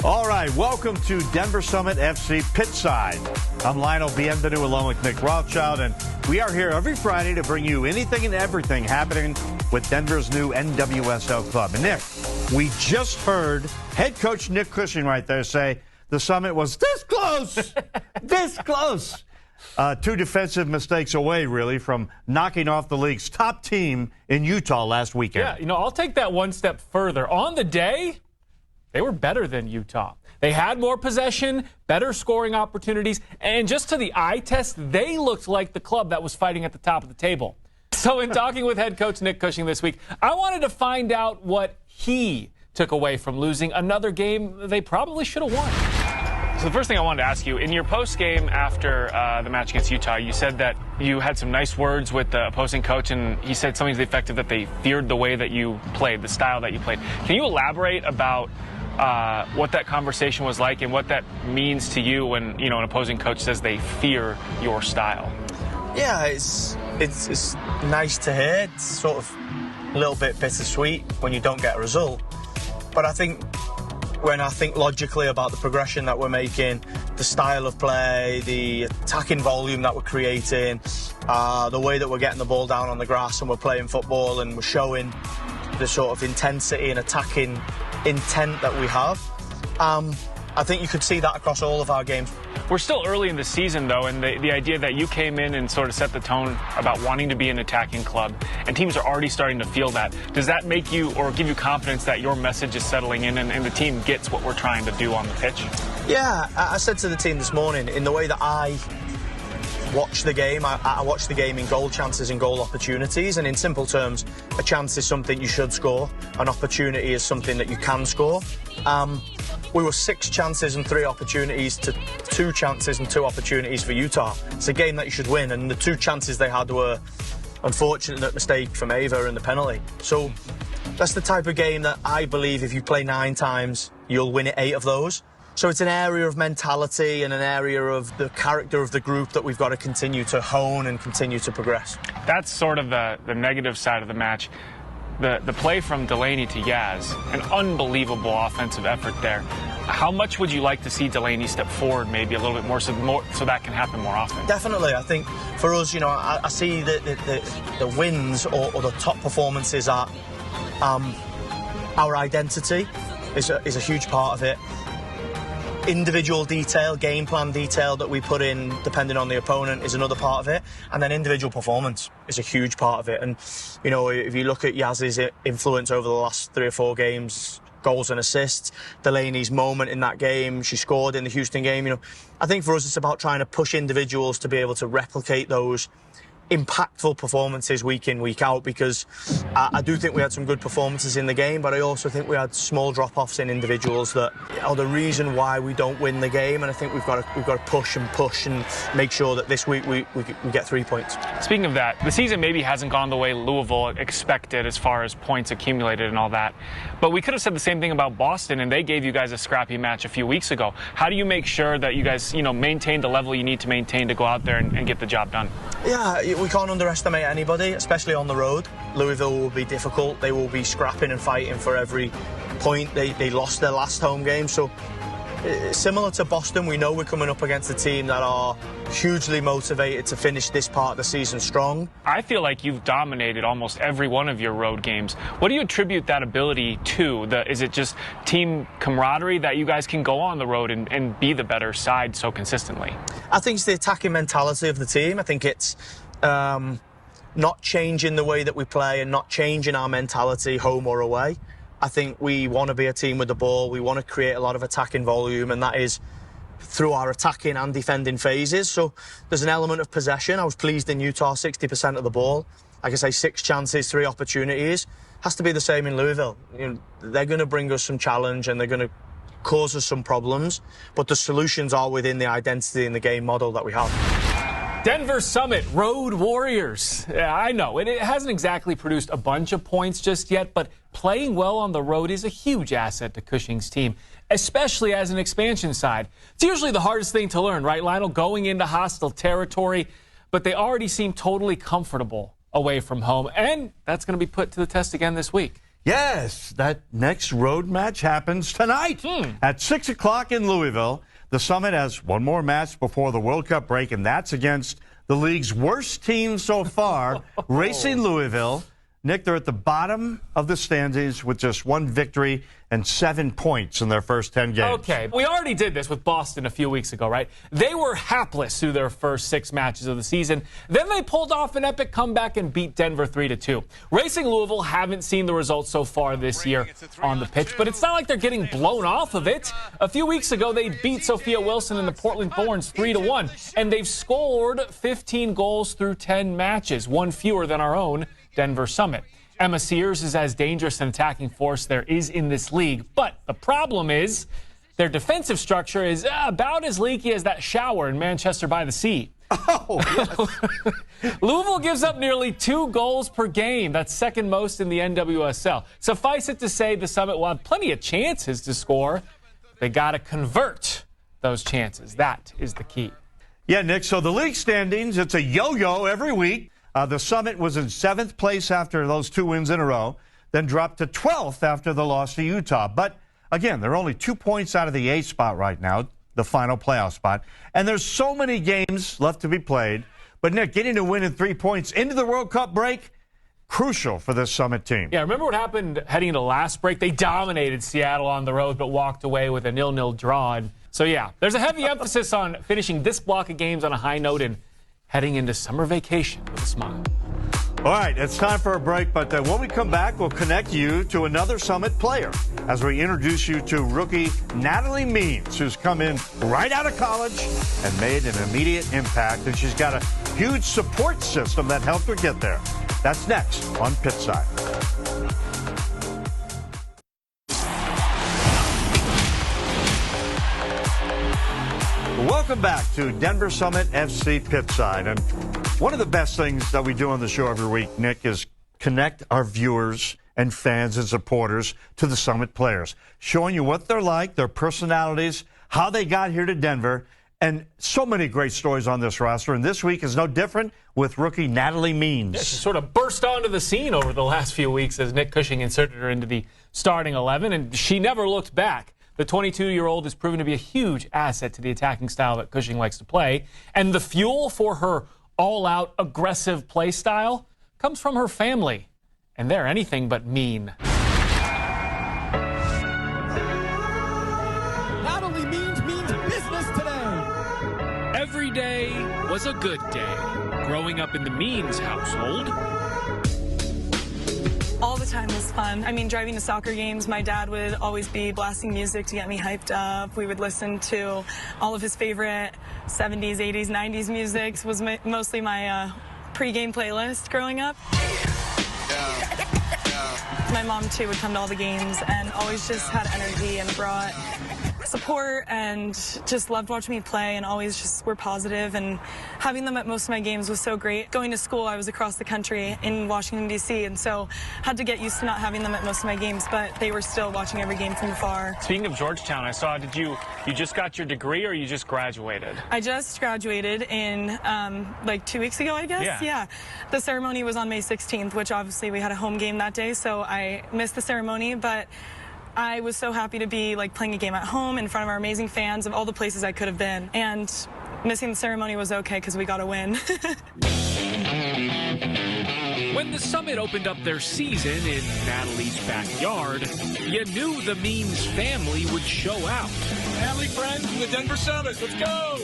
All right, welcome to Denver Summit FC Pitchside. I'm Lionel Bienvenu along with Nick Rothschild, and we are here every Friday to bring you anything and everything happening with Denver's new NWSL club. And Nick, we just heard head coach Nick Cushing right there say the Summit was this close, this close. Two defensive mistakes away, really, from knocking off the league's top team in Utah last weekend. Yeah, I'll take that one step further. On the day, they were better than Utah. They had more possession, better scoring opportunities, and just to the eye test, they looked like the club that was fighting at the top of the table. So in talking with head coach Nick Cushing this week, I wanted to find out what he took away from losing another game they probably should have won. So the first thing I wanted to ask you, in your post-game after the match against Utah, you said that you had some nice words with the opposing coach, and he said something to the effect of that they feared the way that you played, the style that you played. Can you elaborate about what that conversation was like and what that means to you when, an opposing coach says they fear your style? Yeah, it's nice to hear. It's sort of a little bit bittersweet when you don't get a result. But I think when I think logically about the progression that we're making, the style of play, the attacking volume that we're creating, the way that we're getting the ball down on the grass and we're playing football and we're showing the sort of intensity and attacking intent that we have, I think you could see that across all of our games. We're still early in the season, though, and the idea that you came in and sort of set the tone about wanting to be an attacking club, and teams are already starting to feel that. Does that make you or give you confidence that your message is settling in and the team gets what we're trying to do on the pitch? Yeah, I said to the team this morning, in the way that I watch the game, I watch the game in goal chances and goal opportunities, and in simple terms, a chance is something you should score, an opportunity is something that you can score. We were 6 chances and 3 opportunities to 2 chances and 2 opportunities for Utah. It's a game that you should win, and the 2 chances they had were unfortunate mistake from Ava and the penalty. So that's the type of game that I believe if you play 9 times, you'll win 8 of those. So it's an area of mentality and an area of the character of the group that we've got to continue to hone and continue to progress. That's sort of the negative side of the match. The play from Delaney to Yaz, an unbelievable offensive effort there. How much would you like to see Delaney step forward maybe a little bit more so that can happen more often? Definitely. I think for us, I see the wins or the top performances are our identity is a huge part of it. Individual detail, game plan detail that we put in depending on the opponent is another part of it, and then individual performance is a huge part of it. And if you look at Yaz's influence over the last 3 or 4 games, goals and assists, Delaney's moment in that game, she scored in the Houston game, I think for us it's about trying to push individuals to be able to replicate those impactful performances week in, week out, because I do think we had some good performances in the game, but I also think we had small drop-offs in individuals that are the reason why we don't win the game, and I think we've got to push and make sure that this week we get 3 points. Speaking of that, the season maybe hasn't gone the way Louisville expected as far as points accumulated and all that, but we could have said the same thing about Boston, and they gave you guys a scrappy match a few weeks ago. How do you make sure that you guys, maintain the level you need to maintain to go out there and get the job done? Yeah, we can't underestimate anybody, especially on the road. Louisville will be difficult. They will be scrapping and fighting for every point. They lost their last home game. So similar to Boston, we know we're coming up against a team that are hugely motivated to finish this part of the season strong. I feel like you've dominated almost every one of your road games. What do you attribute that ability to? Is it just team camaraderie that you guys can go on the road and be the better side so consistently? I think it's the attacking mentality of the team. I think it's not changing the way that we play and not changing our mentality home or away. I think we want to be a team with the ball. We want to create a lot of attacking volume, and that is through our attacking and defending phases. So there's an element of possession. I was pleased in Utah, 60% of the ball. Like I say, 6 chances, 3 opportunities. Has to be the same in Louisville. They're going to bring us some challenge and they're going to cause us some problems, but the solutions are within the identity and the game model that we have. Denver Summit Road Warriors. Yeah, I know. It hasn't exactly produced a bunch of points just yet, but playing well on the road is a huge asset to Cushing's team, especially as an expansion side. It's usually the hardest thing to learn, right, Lionel? Going into hostile territory, but they already seem totally comfortable away from home, and that's going to be put to the test again this week. Yes, that next road match happens tonight at 6 o'clock in Louisville. The Summit has one more match before the World Cup break, and that's against the league's worst team so far, Racing Louisville. Nick, they're at the bottom of the standings with just one victory and 7 points in their first 10 games. Okay, we already did this with Boston a few weeks ago, right? They were hapless through their first 6 matches of the season. Then they pulled off an epic comeback and beat Denver 3-2. Racing Louisville haven't seen the results so far this year on the pitch, but it's not like they're getting blown off of it. A few weeks ago, they beat Sophia Wilson and the Portland Thorns 3-1, and they've scored 15 goals through 10 matches, one fewer than our own Denver Summit. Emma Sears is as dangerous an attacking force there is in this league, but the problem is their defensive structure is about as leaky as that shower in Manchester by the Sea. Oh, yes. Louisville gives up nearly 2 goals per game. That's second most in the NWSL. Suffice it to say, the Summit will have plenty of chances to score. They got to convert those chances. That is the key. Yeah, Nick, so the league standings, it's a yo-yo every week. The Summit was in 7th place after those 2 wins in a row, then dropped to 12th after the loss to Utah. But, again, they're only 2 points out of the 8th spot right now, the final playoff spot. And there's so many games left to be played. But, Nick, getting a win in 3 points into the World Cup break, crucial for this Summit team. Yeah, remember what happened heading into last break? They dominated Seattle on the road but walked away with a 0-0 draw. And so, yeah, there's a heavy emphasis on finishing this block of games on a high note and heading into summer vacation with a smile. All right, it's time for a break, but when we come back, we'll connect you to another Summit player as we introduce you to rookie Natalie Means, who's come in right out of college and made an immediate impact, and she's got a huge support system that helped her get there. That's next on Pitchside. Welcome back to Denver Summit FC Pitchside. And one of the best things that we do on the show every week, Nick, is connect our viewers and fans and supporters to the Summit players, showing you what they're like, their personalities, how they got here to Denver, and so many great stories on this roster. And this week is no different with rookie Natalie Means. Yeah, she sort of burst onto the scene over the last few weeks as Nick Cushing inserted her into the starting 11, and she never looked back. The 22-year-old has proven to be a huge asset to the attacking style that Cushing likes to play. And the fuel for her all-out aggressive play style comes from her family. And they're anything but mean. Natalie Means business today. Every day was a good day. Growing up in the Means household. All the time was fun. I mean, driving to soccer games, my dad would always be blasting music to get me hyped up. We would listen to all of his favorite 70s, 80s, 90s music. It was mostly my pre-game playlist growing up. My mom, too, would come to all the games and always just had energy and brought support and just loved watching me play and always just were positive, and having them at most of my games was so great. Going to school, I was across the country in Washington, D.C., and so had to get used to not having them at most of my games, but they were still watching every game from afar. Speaking of Georgetown, I saw, you just got your degree or you just graduated? I just graduated in like 2 weeks ago, I guess. Yeah. The ceremony was on May 16th, which obviously we had a home game that day, so I missed the ceremony, but I was so happy to be playing a game at home in front of our amazing fans of all the places I could have been. And missing the ceremony was okay because we got a win. When the Summit opened up their season in Natalie's backyard, you knew the Means family would show out. Family friends from the Denver Summit. Let's go.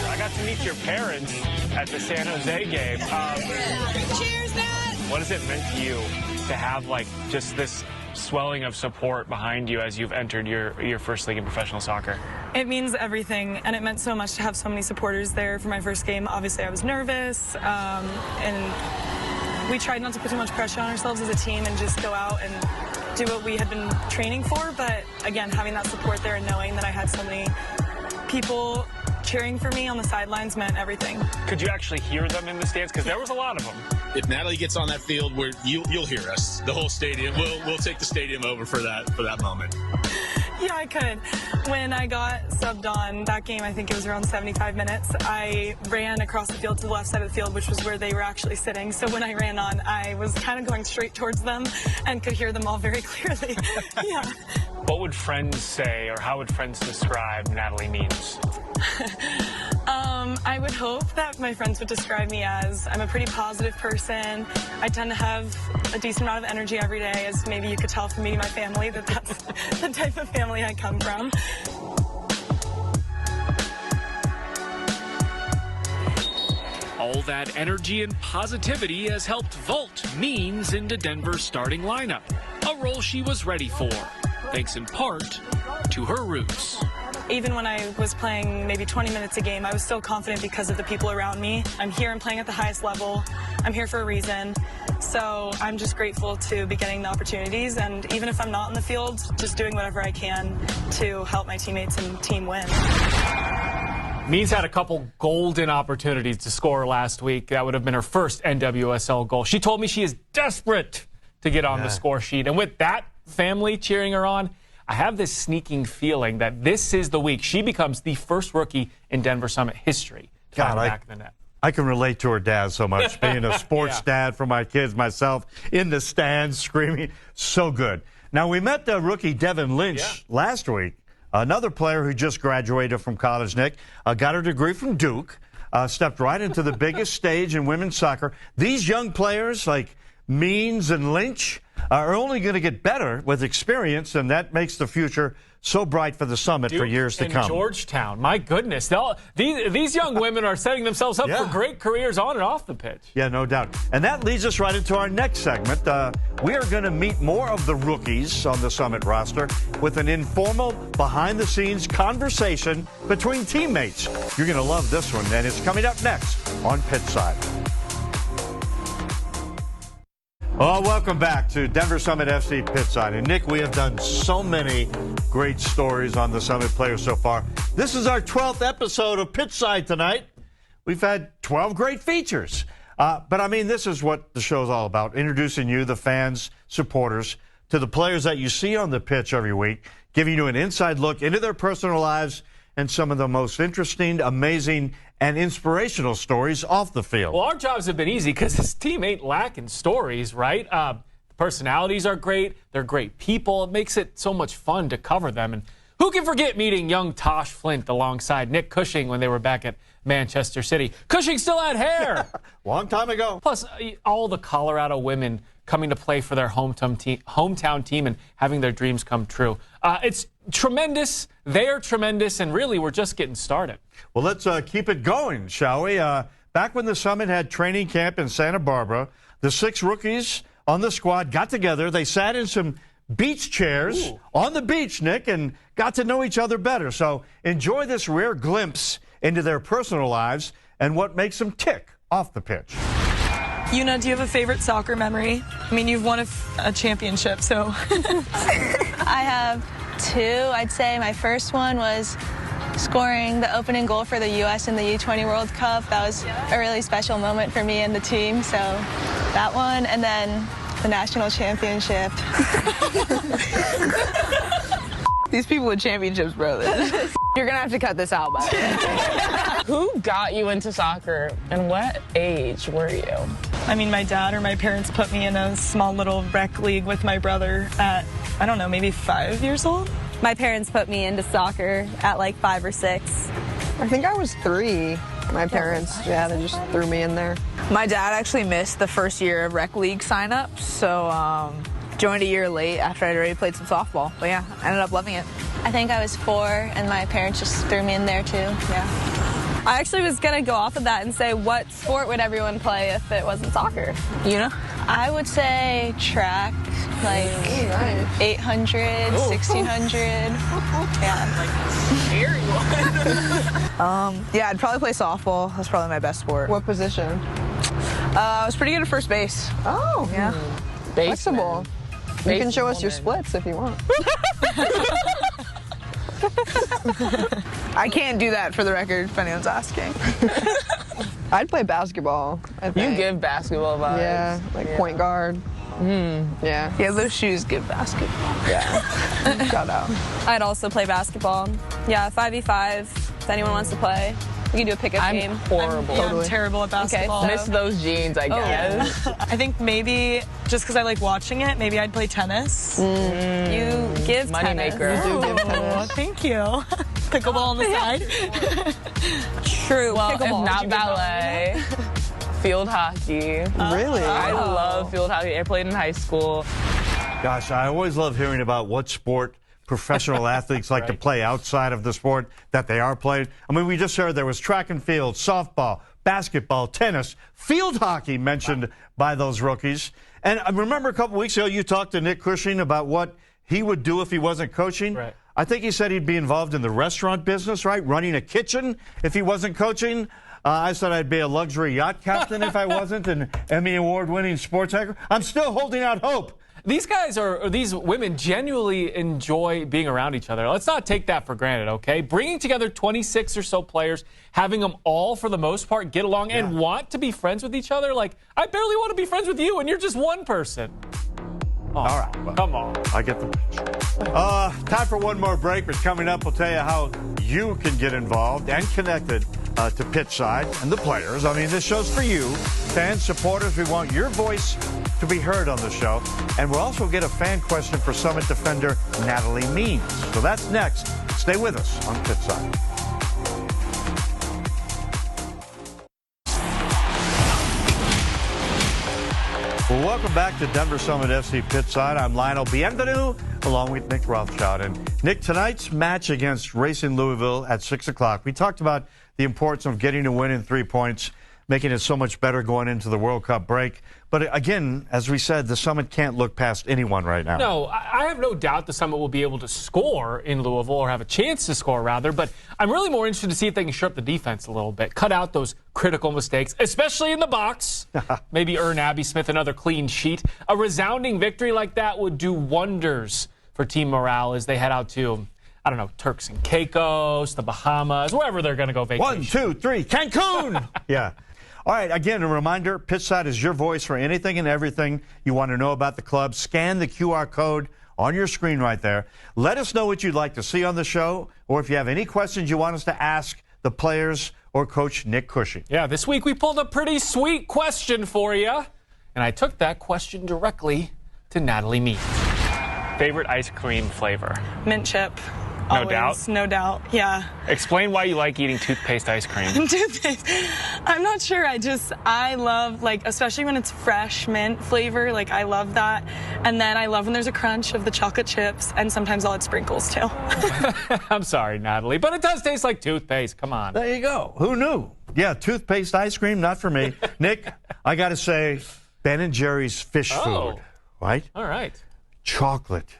I got to meet your parents at the San Jose game. Cheers, Dad! What has it meant to you to have just this swelling of support behind you as you've entered your first league in professional soccer? It means everything, and it meant so much to have so many supporters there for my first game. Obviously, I was nervous, and we tried not to put too much pressure on ourselves as a team and just go out and do what we had been training for. But again, having that support there and knowing that I had so many people cheering for me on the sidelines meant everything. Could you actually hear them in the stands? Because there was a lot of them. If Natalie gets on that field, you'll hear us. The whole stadium. We'll take the stadium over for that moment. Yeah, I could. When I got subbed on that game, I think it was around 75 minutes, I ran across the field to the left side of the field, which was where they were actually sitting. So when I ran on, I was kind of going straight towards them and could hear them all very clearly. Yeah. What would friends say, or how would friends describe Natalie Means? I would hope that my friends would describe me as I'm a pretty positive person. I tend to have a decent amount of energy every day, as maybe you could tell from meeting my family that that's the type of family I come from. All that energy and positivity has helped vault Means into Denver's starting lineup, a role she was ready for, thanks in part to her roots. Even when I was playing maybe 20 minutes a game, I was still confident because of the people around me. I'm here and playing at the highest level. I'm here for a reason. So I'm just grateful to be getting the opportunities, and even if I'm not in the field, just doing whatever I can to help my teammates and team win. Means had a couple golden opportunities to score last week. That would have been her first NWSL goal. She told me she is desperate to get on the score sheet. And with that family cheering her on, I have this sneaking feeling that this is the week she becomes the first rookie in Denver Summit history to find the back of the net. I can relate to her dad so much, being a sports dad for my kids, myself, in the stands screaming. So good. Now, we met the rookie Devin Lynch last week, another player who just graduated from college, Nick, got her degree from Duke, stepped right into the biggest stage in women's soccer. These young players like Means and Lynch are only going to get better with experience, and that makes the future so bright for the Summit Duke for years to come. Georgetown, my goodness. These young women are setting themselves up for great careers on and off the pitch. Yeah, no doubt. And that leads us right into our next segment. We are going to meet more of the rookies on the Summit roster with an informal, behind-the-scenes conversation between teammates. You're going to love this one, and it's coming up next on Pitchside. Well, welcome back to Denver Summit FC Pitchside. And Nick, we have done so many great stories on the Summit players so far. This is our 12th episode of Pitchside tonight. We've had 12 great features. But I mean, this is what the show's all about, introducing you, the fans, supporters, to the players that you see on the pitch every week, giving you an inside look into their personal lives and some of the most interesting, amazing, and inspirational stories off the field. Well, our jobs have been easy because this team ain't lacking stories, right? Personalities are great. They're great people. It makes it so much fun to cover them. And who can forget meeting young Tosh Flint alongside Nick Cushing when they were back at Manchester City? Cushing still had hair. Long time ago. Plus, all the Colorado women coming to play for their hometown team and having their dreams come true. It's tremendous. They are tremendous, and really, we're just getting started. Well, let's keep it going, shall we? Back when the Summit had training camp in Santa Barbara, the 6 rookies on the squad got together. They sat in some beach chairs on the beach, Nick, and got to know each other better. So enjoy this rare glimpse into their personal lives and what makes them tick off the pitch. Una, do you have a favorite soccer memory? I mean, you've won a championship, so. I have 2. I'd say my first one was scoring the opening goal for the U.S. in the U20 World Cup. That was a really special moment for me and the team, so that one, and then the national championship. These people with championships, bro. You're gonna have to cut this out, by the way. Who got you into soccer, and what age were you? I mean, my dad or my parents put me in a small little rec league with my brother at, I don't know, maybe 5 years old. My parents put me into soccer at like 5 or 6. I think I was 3. My parents, they just threw me in there. My dad actually missed the first year of rec league sign-up, so joined a year late after I'd already played some softball. But yeah, I ended up loving it. I think I was 4, and my parents just threw me in there too. Yeah. I actually was gonna go off of that and say, what sport would everyone play if it wasn't soccer? You know? I would say track, like 800, 1600. Yeah. Scary one. Yeah, I'd probably play softball. That's probably my best sport. What position? I was pretty good at first base. Oh, yeah. Flexible. You can show us your splits if you want. I can't do that for the record if anyone's asking. I'd play basketball, I think. You give basketball vibes. Yeah, like point guard. Yeah. Yeah, those shoes give basketball. Yeah. Shout out. I'd also play basketball. Yeah, 5v5. If anyone wants to play, we can do a pickup game. Horrible. I'm terrible at basketball. Miss those jeans, I guess. I think maybe just because I like watching it, maybe I'd play tennis. You give Moneymaker. tennis. You do give tennis. Thank you. Pickleball on the side. True. Well, Pickleball. if not ballet, field hockey. Really? I love field hockey. I played in high school. Gosh, I always love hearing about what sport professional athletes like to play outside of the sport that they are playing. I mean, we just heard there was track and field, softball, basketball, tennis, field hockey mentioned by those rookies. And I remember a couple weeks ago you talked to Nick Cushing about what he would do if he wasn't coaching. Right. I think he said he'd be involved in the restaurant business, right? Running a kitchen if he wasn't coaching. I said I'd be a luxury yacht captain if I wasn't, an Emmy Award-winning sports anchor. I'm still holding out hope. These guys or these women genuinely enjoy being around each other. Let's not take that for granted, okay? Bringing together 26 or so players, having them all, for the most part, get along and want to be friends with each other. Like, I barely want to be friends with you, and you're just one person. Oh, All right. Well, come on. I get the picture. Time for one more break, but coming up, we'll tell you how you can get involved and connected to Pitchside and the players. I mean, this show's for you, fans, supporters. We want your voice to be heard on the show. And we'll also get a fan question for Summit defender Natalie Means. So that's next. Stay with us on Pitchside. Well, welcome back to Denver Summit FC Pitchside. I'm Lionel. Bienvenue, along with Nick Rothschild. And Nick, tonight's match against Racing Louisville at 6 o'clock, we talked about the importance of getting a win in 3 points, making it so much better going into the World Cup break. But again, as we said, the Summit can't look past anyone right now. No, I have no doubt the Summit will be able to score in Louisville, or have a chance to score, rather. But I'm really more interested to see if they can shore up the defense a little bit, cut out those critical mistakes, especially in the box. Maybe earn Abby Smith another clean sheet. A resounding victory like that would do wonders for team morale as they head out to, I don't know, Turks and Caicos, the Bahamas, wherever they're going to go vacation. 1, 2, 3, Cancun! Yeah. All right, again, a reminder, Pitchside is your voice for anything and everything you want to know about the club. Scan the QR code on your screen right there. Let us know what you'd like to see on the show, or if you have any questions you want us to ask the players or Coach Nick Cushing. Yeah, this week we pulled a pretty sweet question for you, and I took that question directly to Natalie Means. Favorite ice cream flavor? Mint chip. No Always, doubt? No doubt, yeah. Explain why you like eating toothpaste ice cream. Toothpaste. I'm not sure. I love, like, especially when it's fresh mint flavor. Like, I love that. And then I love when there's a crunch of the chocolate chips, and sometimes I'll add sprinkles, too. I'm sorry, Natalie, but it does taste like toothpaste. Come on. There you go. Who knew? Yeah, toothpaste ice cream, not for me. Nick, I got to say, Ben & Jerry's fish food, right? All right. Chocolate,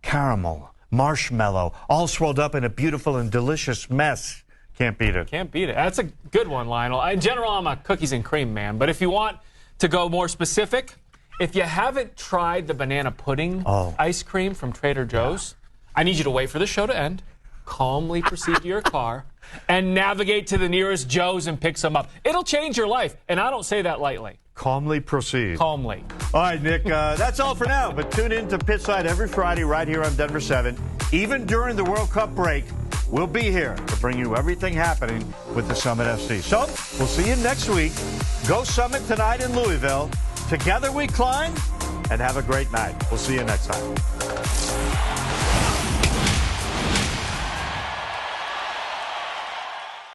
caramel, marshmallow, all swirled up in a beautiful and delicious mess. Can't beat it. Can't beat it. That's a good one, Lionel. In general, I'm a cookies and cream man, but if you want to go more specific, if you haven't tried the banana pudding ice cream from Trader Joe's, I need you to wait for the show to end, calmly proceed to your car, and navigate to the nearest Joe's and pick some up. It'll change your life, and I don't say that lightly. Calmly proceed. Calmly. All right, Nick, that's all for now. But tune in to Pitchside every Friday right here on Denver 7. Even during the World Cup break, we'll be here to bring you everything happening with the Summit FC. So we'll see you next week. Go Summit tonight in Louisville. Together we climb, and have a great night. We'll see you next time.